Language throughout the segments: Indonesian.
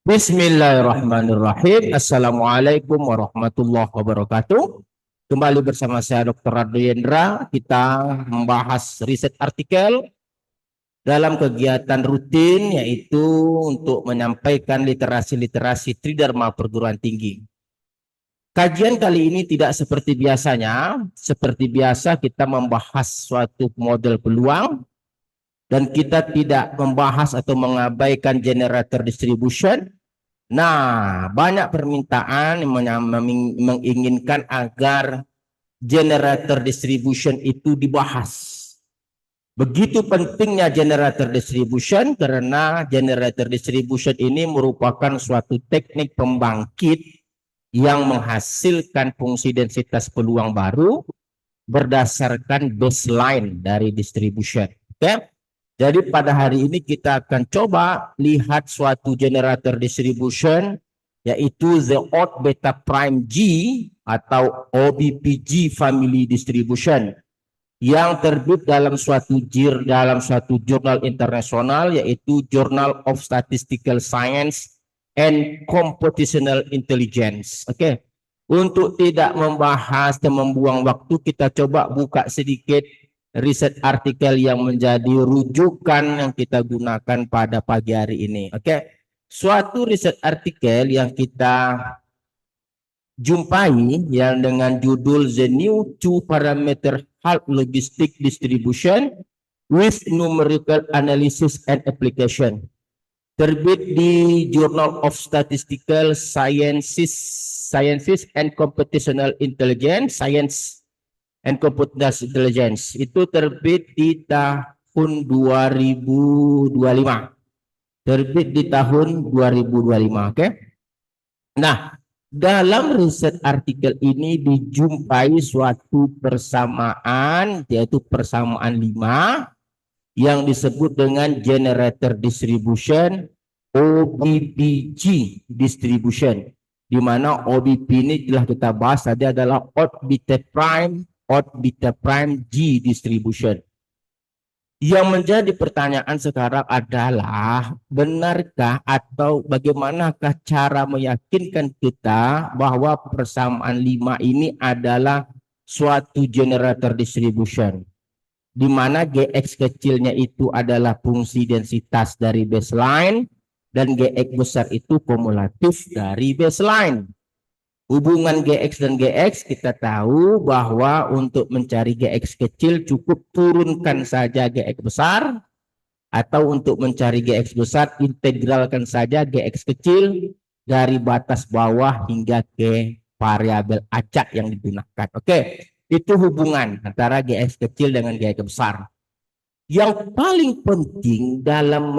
Bismillahirrahmanirrahim. Assalamualaikum warahmatullahi wabarakatuh. Kembali bersama saya Dr. Radyo Yendra. Kita membahas riset artikel dalam kegiatan rutin, yaitu untuk menyampaikan literasi-literasi Tridharma perguruan tinggi. Kajian kali ini tidak seperti biasanya. Seperti biasa kita membahas suatu model peluang, dan kita tidak membahas atau mengabaikan generator distribution. Nah, banyak permintaan yang menginginkan agar generator distribution itu dibahas. Begitu pentingnya generator distribution karena generator distribution ini merupakan suatu teknik pembangkit yang menghasilkan fungsi densitas peluang baru berdasarkan baseline dari distribution. Oke? Jadi pada hari ini kita akan coba lihat suatu generator distribution, yaitu the odd beta prime G atau OBPG family distribution, yang terbit dalam suatu jurnal internasional, yaitu Journal of Statistical Science and Computational Intelligence. Oke. Untuk tidak membahas dan membuang waktu, kita coba buka sedikit riset artikel yang menjadi rujukan yang kita gunakan pada pagi hari ini. Oke. Suatu riset artikel yang kita jumpai yang dengan judul The New Two Parameter Half Logistic Distribution with Numerical Analysis and Application. Terbit di Journal of Statistical Sciences and Computational Intelligence, and Computational Intelligence. Itu terbit di tahun 2025. Terbit di tahun 2025, oke? Nah, dalam riset artikel ini dijumpai suatu persamaan, yaitu persamaan 5 yang disebut dengan generator distribution OBPG distribution, di mana OBP ini telah kita bahas tadi adalah odd beta prime G distribution. Yang menjadi pertanyaan sekarang adalah, benarkah atau bagaimanakah cara meyakinkan kita bahwa persamaan 5 ini adalah suatu generator distribution, di mana GX kecilnya itu adalah fungsi densitas dari baseline dan GX besar itu kumulatif dari baseline. Hubungan GX dan GX kita tahu bahwa untuk mencari GX kecil cukup turunkan saja GX besar, atau untuk mencari GX besar integralkan saja GX kecil dari batas bawah hingga ke variabel acak yang digunakan. Oke, itu hubungan antara GX kecil dengan GX besar. Yang paling penting dalam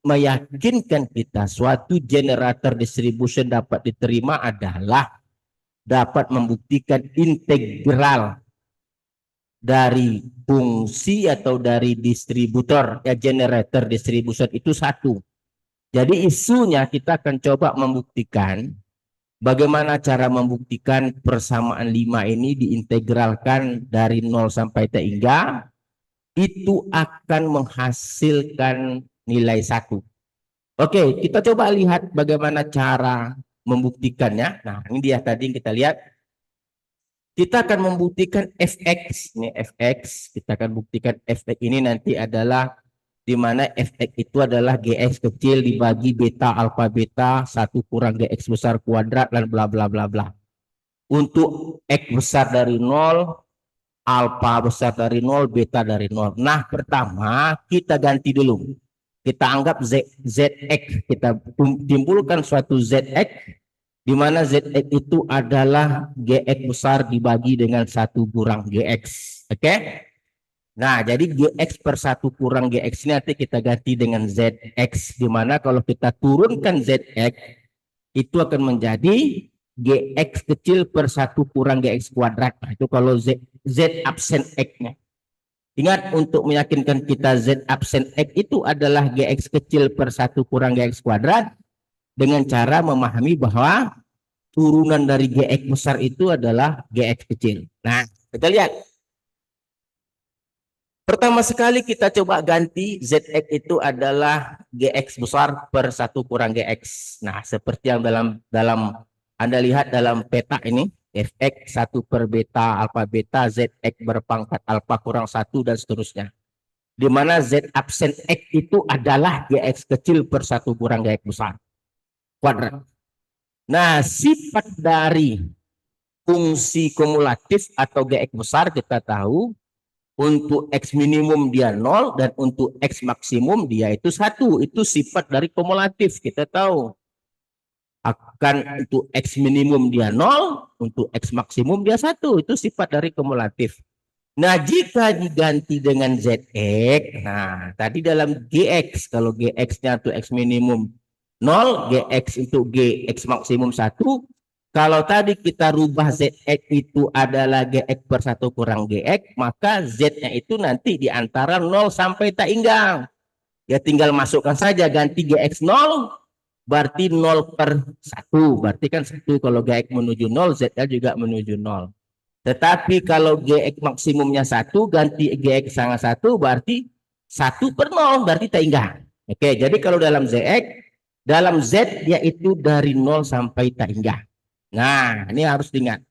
meyakinkan kita suatu generator distribution dapat diterima adalah dapat membuktikan integral dari fungsi atau dari distributor, ya, generator distribution itu satu. Jadi isunya kita akan coba membuktikan bagaimana cara membuktikan persamaan 5 ini diintegralkan dari 0 sampai T hingga itu akan menghasilkan nilai 1. Oke, kita coba lihat bagaimana cara membuktikannya. Nah, ini dia tadi yang kita lihat. Kita akan membuktikan fx. Ini fx. Kita akan buktikan fx ini nanti adalah di mana fx itu adalah gx kecil dibagi beta alfa beta 1 kurang gx besar kuadrat dan bla bla bla bla. Untuk x besar dari 0, alfa besar dari 0, beta dari 0. Nah, pertama kita ganti dulu. Kita anggap ZX, kita timbulkan suatu ZX, di mana ZX itu adalah GX besar dibagi dengan 1 kurang GX. Oke? Nah, jadi GX per 1 kurang GX ini nanti kita ganti dengan ZX, di mana kalau kita turunkan ZX, itu akan menjadi GX kecil per 1 kurang GX kuadrat. Nah, itu kalau Z absen X-nya. Ingat, untuk meyakinkan kita Z absen X itu adalah GX kecil per 1 kurang GX kuadrat, dengan cara memahami bahwa turunan dari GX besar itu adalah GX kecil. Nah, kita lihat. Pertama sekali kita coba ganti ZX itu adalah GX besar per 1 kurang GX. Nah, seperti yang dalam Anda lihat dalam peta ini, Fx 1 per beta alfa beta, Zx berpangkat alfa kurang 1 dan seterusnya. Di mana Z absen X itu adalah GX kecil per 1 kurang GX besar kuadrat. Nah, sifat dari fungsi kumulatif atau GX besar kita tahu untuk X minimum dia 0 dan untuk X maksimum dia itu 1. Itu sifat dari kumulatif. Kita tahu akan untuk X minimum dia 0, untuk X maksimum dia 1. Itu sifat dari kumulatif. Nah, jika diganti dengan ZX, nah tadi dalam GX, kalau GX-nya untuk X minimum 0, GX untuk GX maksimum 1. Kalau tadi kita rubah ZX itu adalah GX per 1 kurang GX, maka Z-nya itu nanti di antara 0 sampai tak hingga. Ya tinggal masukkan saja, ganti GX 0, berarti 0 per 1. Berarti kan 1, kalau GX menuju 0, Z-nya juga menuju 0. Tetapi kalau GX maksimumnya 1, ganti GX sangat 1, berarti 1 per 0, berarti tak hingga. Oke, jadi kalau dalam ZX, dalam Z yaitu dari 0 sampai tak hingga. Nah, ini harus diingat.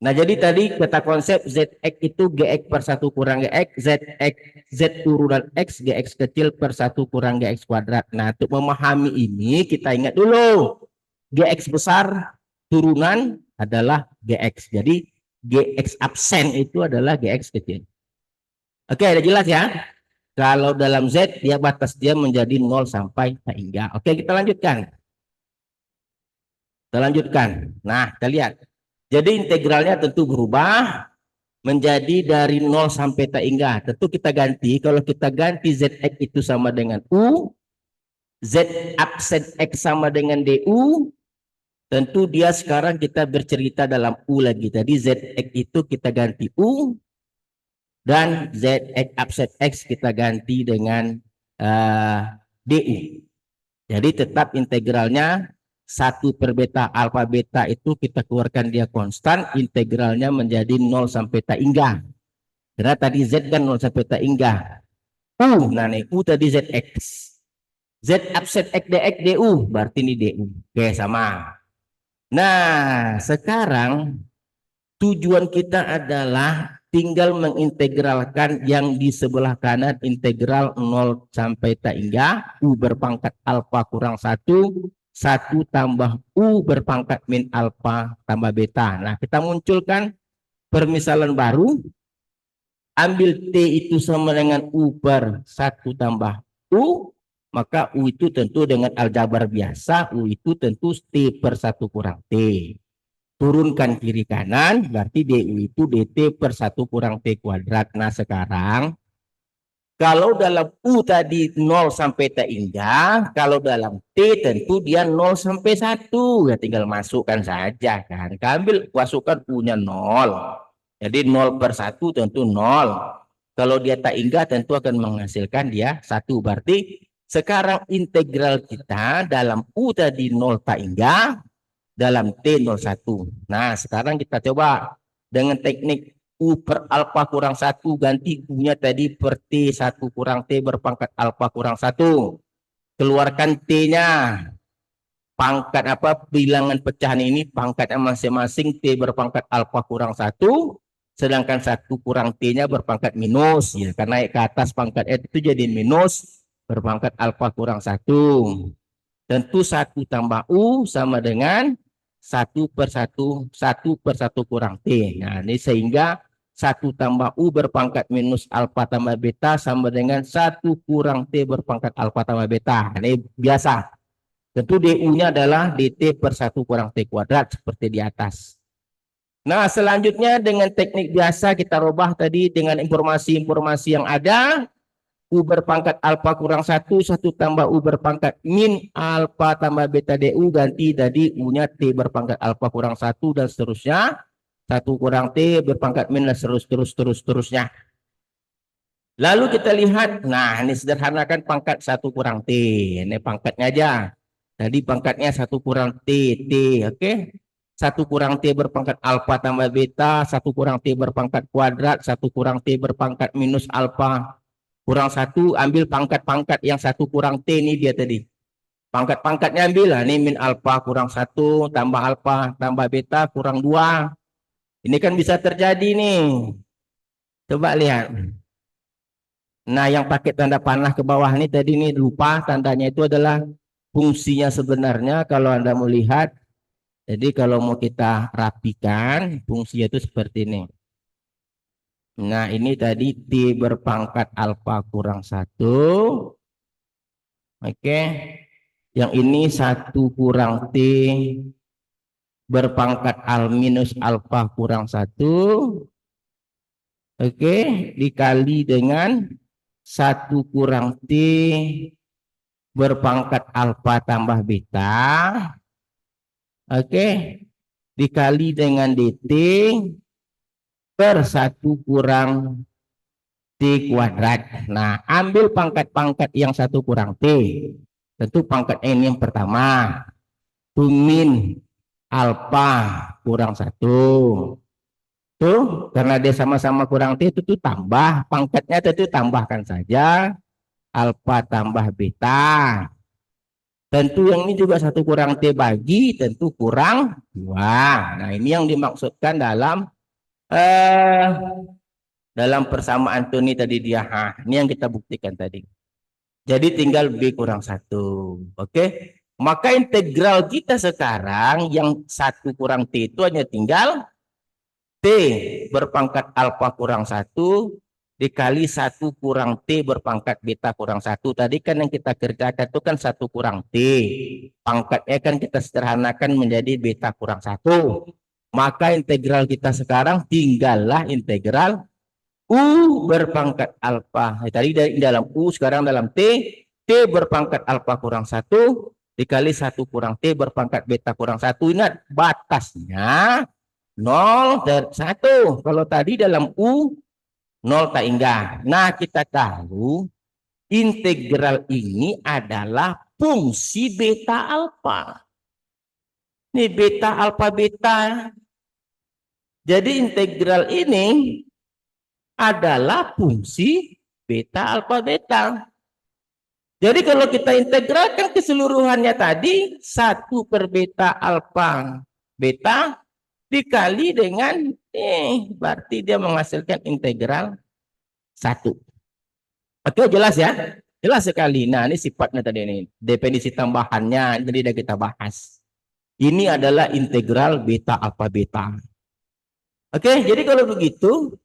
Nah, jadi tadi kata konsep ZX itu GX per 1 kurang GX, ZX, Z turunan X, GX kecil per 1 kurang GX kuadrat. Nah, untuk memahami ini kita ingat dulu, GX besar turunan adalah GX. Jadi, GX absen itu adalah GX kecil. Oke, ada jelas ya? Kalau dalam Z, dia batas dia menjadi 0 sampai tak hingga. Oke, kita lanjutkan. Kita lanjutkan. Nah, kita lihat. Jadi integralnya tentu berubah menjadi dari 0 sampai tak hingga. Tentu kita ganti. Kalau kita ganti ZX itu sama dengan U, Z absen X sama dengan DU, tentu dia sekarang kita bercerita dalam U lagi. Tadi ZX itu kita ganti U, dan ZX absen X kita ganti dengan DU. Jadi tetap integralnya 1 per beta alfa beta itu kita keluarkan dia konstan, integralnya menjadi 0 sampai tak hingga. Karena tadi Z kan 0 sampai tak hingga. U, nah nih U tadi ZX. Z absen X DX DU, berarti ini DU. Oke, sama. Nah, sekarang tujuan kita adalah tinggal mengintegralkan yang di sebelah kanan, integral 0 sampai tak hingga U berpangkat alfa kurang 1, 1 tambah U berpangkat min alfa tambah beta. Nah, kita munculkan permisalan baru. Ambil T itu sama dengan U per 1 tambah U. Maka U itu tentu dengan aljabar biasa. U itu tentu T per 1 kurang T. Turunkan kiri kanan, berarti DU itu DT per 1 kurang T kuadrat. Nah, sekarang kalau dalam U tadi 0 sampai tak hingga, kalau dalam T tentu dia 0 sampai 1. Ya tinggal masukkan saja kan. Ambil masukkan U-nya 0. Jadi 0 per 1 tentu 0. Kalau dia tak hingga tentu akan menghasilkan dia 1. Berarti sekarang integral kita dalam U tadi 0 tak hingga, dalam T01. Nah, sekarang kita coba dengan teknik U per alfa kurang 1, ganti U-nya tadi per T1 kurang T berpangkat alfa kurang 1. Keluarkan T-nya. Pangkat apa, bilangan pecahan ini pangkatnya masing-masing T berpangkat alfa kurang 1, sedangkan 1 kurang T-nya berpangkat minus. Ya, karena naik ke atas pangkat itu jadi minus berpangkat alfa kurang 1. Tentu 1 tambah U sama dengan 1 per 1 kurang T. Nah, ini sehingga 1 tambah U berpangkat minus alfa tambah beta sama dengan 1 kurang T berpangkat alfa tambah beta. Nah, ini biasa. Tentu DU-nya adalah DT per 1 kurang T kuadrat seperti di atas. Nah, selanjutnya dengan teknik biasa kita rubah tadi dengan informasi-informasi yang ada. U berpangkat alfa kurang 1, 1 tambah U berpangkat min alfa tambah beta DU, ganti tadi U-nya T berpangkat alfa kurang 1 dan seterusnya. 1 kurang T berpangkat min dan seterusnya. Lalu kita lihat, nah ini sederhanakan pangkat 1 kurang T. Ini pangkatnya aja. Tadi pangkatnya 1 kurang T, oke. 1 kurang T berpangkat alfa tambah beta, 1 kurang T berpangkat kuadrat, 1 kurang T berpangkat minus alfa kurang 1, ambil pangkat-pangkat yang 1 kurang T ini dia tadi. Pangkat-pangkatnya ambil lah, ini min alfa kurang 1, tambah alfa, tambah beta kurang 2. Ini kan bisa terjadi nih. Coba lihat. Nah, yang pakai tanda panah ke bawah ini tadi nih lupa, tandanya itu adalah fungsinya sebenarnya kalau Anda mau lihat. Jadi kalau mau kita rapikan, fungsinya itu seperti ini. Nah, ini tadi T berpangkat alfa kurang 1. Oke. Yang ini 1 kurang T berpangkat al minus alfa kurang 1. Oke. Dikali dengan 1 kurang T berpangkat alfa tambah beta. Oke. Dikali dengan dt per 1 kurang T kuadrat. Nah, ambil pangkat-pangkat yang 1 kurang T. Tentu pangkat N yang pertama. Min alfa kurang 1. Tuh, karena dia sama-sama kurang T, itu tuh tambah. Pangkatnya tentu tambahkan saja. Alfa tambah beta. Tentu yang ini juga 1 kurang T bagi, tentu kurang 2. Nah, ini yang dimaksudkan dalam persamaan Tony tadi dia. Ini yang kita buktikan tadi. Jadi tinggal B kurang 1. Oke. Maka integral kita sekarang yang 1 kurang T itu hanya tinggal T berpangkat alfa kurang 1 dikali 1 kurang T berpangkat beta kurang 1. Tadi kan yang kita kerjakan itu kan 1 kurang T. Pangkatnya kan kita sederhanakan menjadi beta kurang 1. Maka integral kita sekarang tinggallah integral U berpangkat alfa. Tadi dalam U, sekarang dalam T. T berpangkat alfa kurang 1 dikali 1 kurang T berpangkat beta kurang 1. Ingat, batasnya 0 dan 1. Kalau tadi dalam U, 0 tak hingga. Nah, kita tahu integral ini adalah fungsi beta alfa. Ini beta alfa beta. Jadi integral ini adalah fungsi beta alfa beta. Jadi kalau kita integralkan keseluruhannya tadi 1 per beta alfa beta dikali dengan berarti dia menghasilkan integral 1. Oke, jelas ya? Jelas sekali. Nah, ini sifatnya tadi ini. Definisi tambahannya tadi sudah kita bahas. Ini adalah integral beta alfa beta. Oke, jadi kalau begitu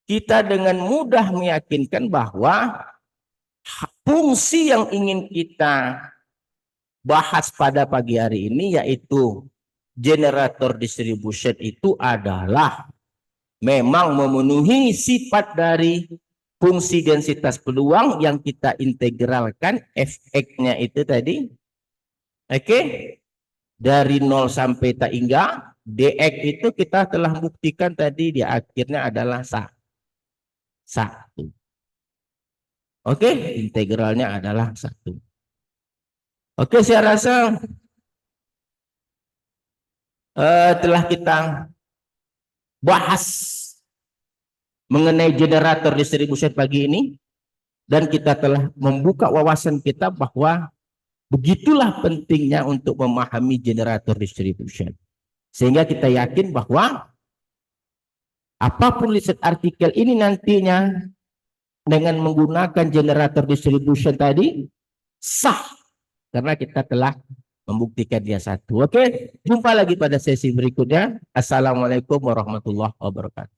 kita dengan mudah meyakinkan bahwa fungsi yang ingin kita bahas pada pagi hari ini yaitu generator distribution itu adalah memang memenuhi sifat dari fungsi densitas peluang yang kita integralkan fx-nya itu tadi. Oke. Dari 0 sampai tak hingga dx itu kita telah buktikan tadi di akhirnya adalah 1. Oke, integralnya adalah 1. Oke, saya rasa telah kita bahas mengenai generator distribution pagi ini dan kita telah membuka wawasan kita bahwa begitulah pentingnya untuk memahami generator distribution. Sehingga kita yakin bahwa apapun riset artikel ini nantinya dengan menggunakan generator distribution tadi sah karena kita telah membuktikan dia 1. Oke, jumpa lagi pada sesi berikutnya. Assalamualaikum warahmatullahi wabarakatuh.